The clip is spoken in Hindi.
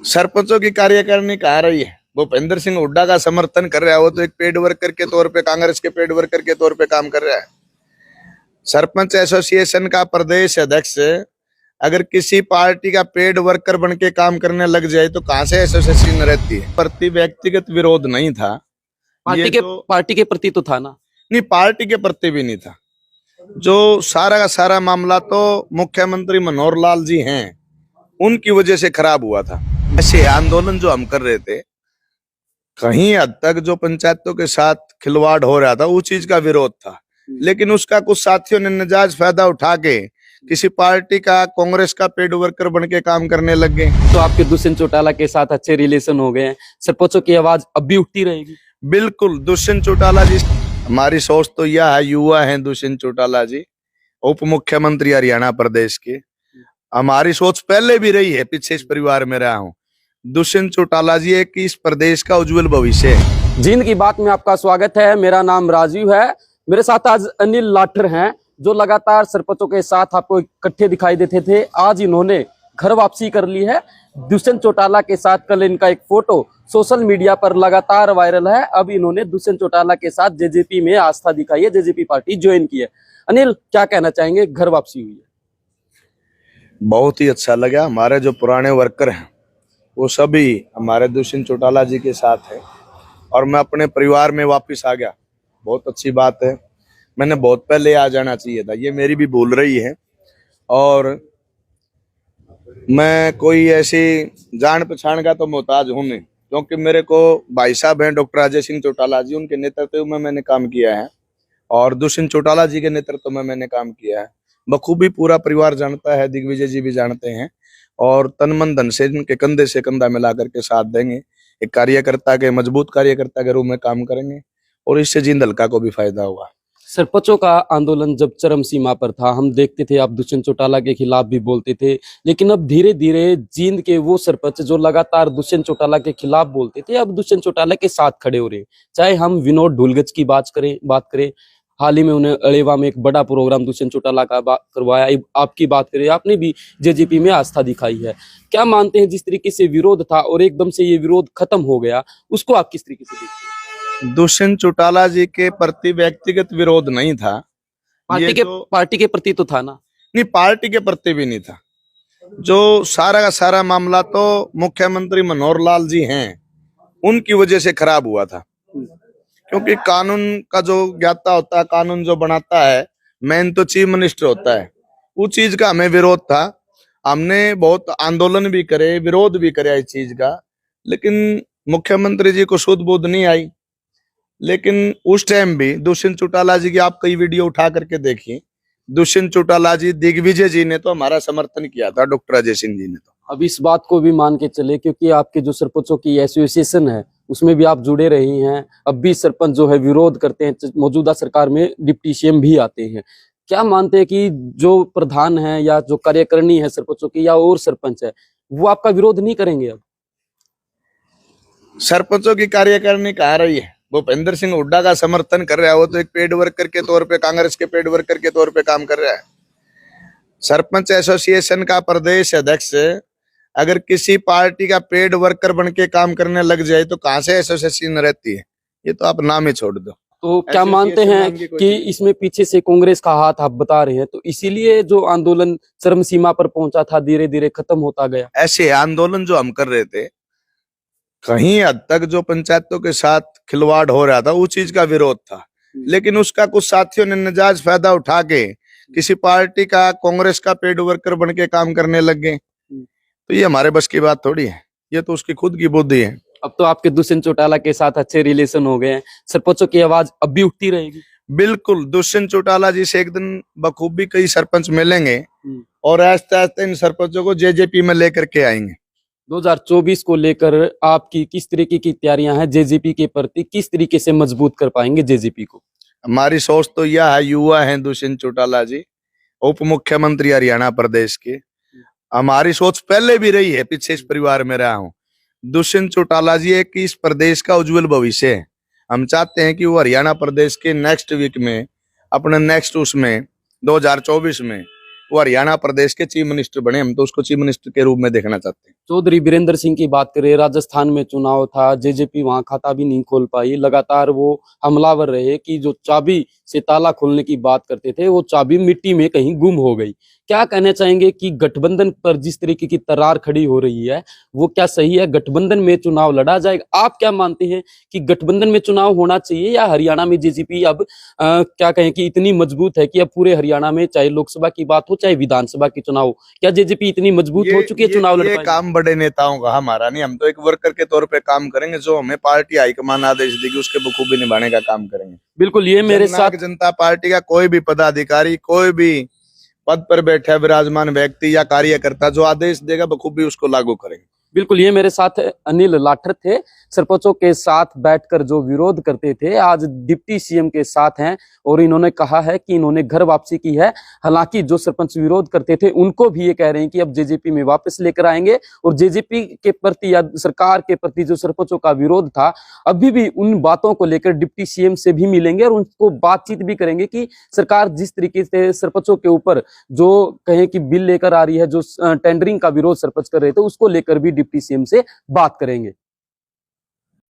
सरपंचों की कार्यकारिणी कहाँ रही है? भूपेंद्र सिंह हुड्डा का समर्थन कर रहा है। वो तो एक पेड वर्कर के तौर पे, कांग्रेस के पेड वर्कर के तौर पे काम कर रहा है। सरपंच एसोसिएशन का प्रदेश अध्यक्ष अगर किसी पार्टी का पेड वर्कर बन के काम करने लग जाए तो कहां से एसोसिएशन रहती है? प्रति व्यक्तिगत विरोध नहीं था, पार्टी के प्रति तो था ना? नहीं, पार्टी के प्रति भी नहीं था। जो सारा का सारा मामला तो मुख्यमंत्री मनोहर लाल जी हैं, उनकी वजह से खराब हुआ था। ऐसे आंदोलन जो हम कर रहे थे, कहीं हद तक जो पंचायतों के साथ खिलवाड़ हो रहा था उस चीज का विरोध था, लेकिन उसका कुछ साथियों ने नाजायज फायदा उठा के किसी पार्टी का, कांग्रेस का पेड वर्कर बन के काम करने लग गए। तो आपके दुष्यंत चौटाला के साथ अच्छे रिलेशन हो गए हैं, सरपंचों की आवाज अब भी उठती रहेगी? बिल्कुल। दुष्यंत चौटाला जी, हमारी सोच तो यह है, युवा है दुष्यंत चौटाला जी, उप मुख्यमंत्री हरियाणा प्रदेश के। हमारी सोच पहले भी रही है, पीछे इस परिवार में रहा हूँ। दुष्यंत चौटाला जी एक इस प्रदेश का उज्जवल भविष्य है। जींद की बात में आपका स्वागत है। मेरा नाम राजीव है। मेरे साथ आज अनिल लाठर हैं, जो लगातार सरपंचों के साथ आपको इकट्ठे दिखाई देते थे। आज इन्होंने घर वापसी कर ली है। दुष्यंत चौटाला के साथ कल इनका एक फोटो सोशल मीडिया पर लगातार वायरल है। अब इन्होंने दुष्यंत चौटाला के साथ जेजेपी में आस्था दिखाई है, जेजेपी पार्टी ज्वाइन की है। अनिल, क्या कहना चाहेंगे? घर वापसी हुई है, बहुत ही अच्छा लगा। हमारे जो पुराने वर्कर हैं वो सभी हमारे दुष्यंत चौटाला जी के साथ है और मैं अपने परिवार में वापस आ गया। बहुत अच्छी बात है। मैंने बहुत पहले आ जाना चाहिए था, ये मेरी भी भूल रही है। और मैं कोई ऐसी जान पहचान का तो मोहताज हूं नहीं, क्योंकि मेरे को भाई साहब हैं डॉक्टर अजय सिंह चौटाला जी, उनके नेतृत्व में मैंने काम किया है और दुष्यंत चौटाला जी के नेतृत्व में मैंने काम किया है। बखूबी पूरा परिवार जानता है, दिग्विजय जी भी जानते हैं और तन मन धन से इनके कंधे से कंधा मिला करके साथ देंगे। एक कार्यकर्ता के, मजबूत कार्यकर्ता के रूप में काम करेंगे और इससे जींद हल्का को भी फायदा होगा। सरपंचों का आंदोलन जब चरम सीमा पर था, हम देखते थे आप दुष्यंत चौटाला के खिलाफ भी बोलते थे, लेकिन अब धीरे धीरे जींद के वो सरपंच जो लगातार दुष्यंत चौटाला के खिलाफ बोलते थे, अब दुष्यंत चौटाला के साथ खड़े हो रहे हैं। चाहे हम विनोद ढोलगच की बात करें, हाल ही में उन्हें अलेवा में एक बड़ा प्रोग्राम दुष्यंत चौटाला का करवाया। आपकी बात करें, आपने भी जेजेपी में आस्था दिखाई है। क्या मानते हैं, जिस तरीके से विरोध था और एकदम से ये विरोध खत्म हो गया, उसको आप किस तरीके से देखते हैं? दुष्यंत चौटाला जी के प्रति व्यक्तिगत विरोध नहीं था, पार्टी के प्रति तो था ना? नहीं, पार्टी के प्रति भी नहीं था। जो सारा का सारा मामला तो मुख्यमंत्री मनोहर लाल जी हैं, उनकी वजह से खराब हुआ था। क्योंकि कानून का जो ज्ञाता होता है, कानून जो बनाता है, मेन तो चीफ मिनिस्टर होता है, उस चीज का हमें विरोध था। हमने बहुत आंदोलन भी करे, विरोध भी करे इस चीज का, लेकिन मुख्यमंत्री जी को सुध बुध नहीं आई। लेकिन उस टाइम भी दुष्यंत चौटाला जी की आप कई वीडियो उठा करके देखिए, दुष्यंत चौटाला जी, दिग्विजय जी ने तो हमारा समर्थन किया था, डॉक्टर अजय सिंह जी ने तो। अब इस बात को भी मान के चले, क्योंकि आपके जो सरपंचों की एसोसिएशन है उसमें भी आप जुड़े रही हैं, अब भी सरपंच जो है विरोध करते हैं, मौजूदा सरकार में डिप्टी सीएम भी आते हैं। क्या मानते हैं कि जो प्रधान है या जो कार्यकारिणी है सरपंचों की या और सरपंच है, वो आपका विरोध नहीं करेंगे? अब सरपंचों की कार्यकारिणी कहाँ रही है? भूपेंद्र सिंह हुड्डा का समर्थन कर रहा है। वो तो एक पेड वर्कर के तौर पे, कांग्रेस के पेड वर्कर के तौर पे काम कर रहा है। सरपंच एसोसिएशन का प्रदेश अध्यक्ष अगर किसी पार्टी का पेड वर्कर बन के काम करने लग जाए तो कहां से एसोसिएशन रहती है? ये तो आप नाम ही छोड़ दो। तो क्या मानते हैं कि इसमें पीछे से कांग्रेस का हाथ आप बता रहे हैं, तो इसीलिए जो आंदोलन चरम सीमा पर पहुंचा था धीरे धीरे खत्म होता गया? ऐसे आंदोलन जो हम कर रहे थे, कहीं हद तक जो पंचायतों के साथ खिलवाड़ हो रहा था उस चीज का विरोध था, लेकिन उसका कुछ साथियों ने नाजायज फायदा उठा के किसी पार्टी का, कांग्रेस का पेड वर्कर बन के काम करने लग गए। तो ये हमारे बस की बात थोड़ी है, ये तो उसकी खुद की बुद्धि है। अब तो आपके दुष्यंत चौटाला के साथ अच्छे रिलेशन हो गए हैं, सरपंचों की आवाज अब भी उठती रहेगी? बिल्कुल। दुष्यंत चौटाला जी से एक दिन बखूबी कई सरपंच मिलेंगे और आहिस्ता आहिस्ता इन सरपंचों को जेजेपी में लेकर के आएंगे। 2024 को लेकर आपकी किस तरीके की तैयारियां हैं? जेजेपी के प्रति किस तरीके से मजबूत कर पाएंगे जेजेपी को? हमारी सोच तो यह है, युवा है दुष्यंत चौटाला जी, उप मुख्यमंत्री हरियाणा प्रदेश के। हमारी सोच पहले भी रही है, पीछे इस परिवार में रहा हूँ। दुष्यंत चौटाला जी एक इस प्रदेश का उज्जवल भविष्य है। हम चाहते हैं कि वो हरियाणा प्रदेश के नेक्स्ट वीक में, अपने नेक्स्ट उसमें 2024 में वो हरियाणा प्रदेश के चीफ मिनिस्टर बने, हम तो उसको चीफ मिनिस्टर के रूप में देखना चाहते हैं। चौधरी बीरेंद्र सिंह की बात करें, राजस्थान में चुनाव था, जेजेपी वहां खाता भी नहीं खोल पाई, लगातार वो हमलावर रहे कि जो चाबी से ताला खोलने की बात करते थे वो चाबी मिट्टी में कहीं गुम हो गई। क्या कहना चाहेंगे कि गठबंधन पर जिस तरीके की तरार खड़ी हो रही है वो क्या सही है? गठबंधन में चुनाव लड़ा जाएगा? आप क्या मानते हैं कि गठबंधन में चुनाव होना चाहिए या हरियाणा में जेजेपी अब क्या कहें कि इतनी मजबूत है कि अब पूरे हरियाणा में चाहे लोकसभा की बात हो चाहे विधानसभा की चुनाव हो, क्या जेजेपी इतनी मजबूत हो चुकी है चुनाव लड़ ये पाएगी? काम बड़े नेताओं का, हमारा नहीं। हम तो एक वर्कर के तौर पे काम करेंगे, जो हमें पार्टी हाईकमान आदेश देगी उसके बखूबी निभाने का काम करेंगे। बिल्कुल, ये मेरे साथ जनता पार्टी का कोई भी पदाधिकारी, कोई भी पद पर बैठा विराजमान व्यक्ति या कार्यकर्ता जो आदेश देगा बखूबी उसको लागू करेंगे। बिल्कुल, ये मेरे साथ अनिल लाठर थे, सरपंचों के साथ बैठकर जो विरोध करते थे, आज डिप्टी सीएम के साथ हैं और इन्होंने कहा है कि इन्होंने घर वापसी की है। हालांकि जो सरपंच विरोध करते थे उनको भी ये कह रहे हैं कि अब जेजेपी में वापस लेकर आएंगे और जेजेपी के प्रति या सरकार के प्रति जो सरपंचों का विरोध था, अभी भी उन बातों को लेकर डिप्टी सीएम से भी मिलेंगे और उनको बातचीत भी करेंगे कि सरकार जिस तरीके से सरपंचों के ऊपर जो कहें कि बिल लेकर आ रही है, जो टेंडरिंग का विरोध सरपंच कर रहे थे, उसको लेकर भी डिप्टी सीएम से बात करेंगे।